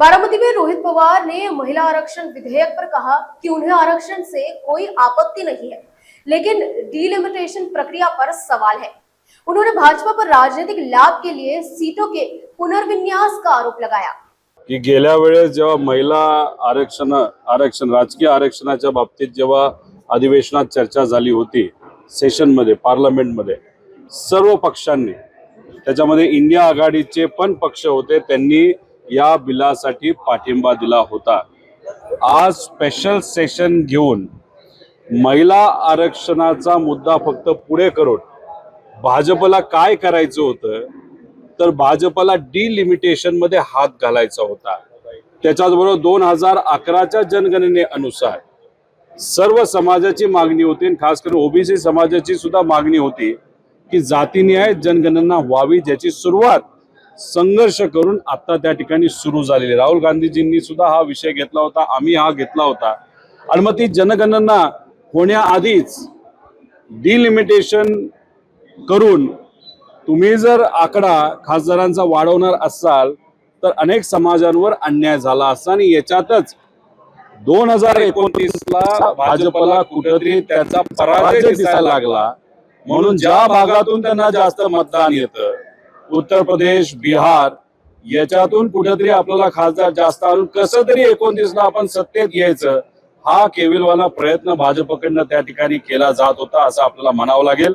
बारामती में रोहित पवार ने महिला आरक्षण विधेयक पर कहा कि उन्हें आरक्षण से कोई आपत्ति नहीं है, लेकिन डिलिमिटेशन प्रक्रिया पर सवाल है। उन्होंने भाजपा पर राजनीतिक लाभ के लिए सीटों के पुनर्विन्यास का आरोप लगाया की गेल्या वेळेस जेव्हा महिला आरक्षण राजकीय आरक्षणाच्या बाबतीत जेव्हा अधिवेशनात चर्चा झाली होती, सेशन मध्ये पार्लमेंट मध्ये सर्व पक्षांनी, त्याच्यामध्ये इंडिया आघाडीचे पण पक्ष होते, त्यांनी या बिलासाठी पाठिंबा दिला होता। आज स्पेशल सेशन घेऊन महिला आरक्षणाचा मुद्दा फक्त पुढे करून भाजपला काय करायचं होतं तर भाजपला डिलिमिटेशन मध्ये हात घालायचा होता। त्याच्याबरोबर 2011च्या जनगणनेनुसार सर्व समाजाची मागणी होती, खास करून ओबीसी समाजाची सुद्धा मागणी होती की जातीनिहाय जनगणना व्हावी, ज्याची सुरुवात संघर्ष करून आता त्या ठिकाणी सुरू झालेली। राहुल गांधीजींनी सुद्धा हा विषय घेतला होता, आम्ही हा घेतला होता आणि मग ती जनगणना होण्याआधीच डिलिमिटेशन करून तुम्ही जर आकडा खासदारांचा वाढवणार असाल तर अनेक समाजांवर अन्याय झाला असता आणि याच्यातच 2029 ला भाजपला कुठेतरी त्याचा पराजय दिसायला लागला। म्हणून ज्या भागातून त्यांना जास्त मतदान येतं, उत्तर प्रदेश, बिहार, याच्यातून कुठेतरी आपल्याला खासदार जास्त आणून कसं तरी 29 ला आपण सत्तेत यायचं, हा केविलवाना प्रयत्न भाजपकडनं त्या ठिकाणी केला जात होता असं आपल्याला म्हणावं लागेल।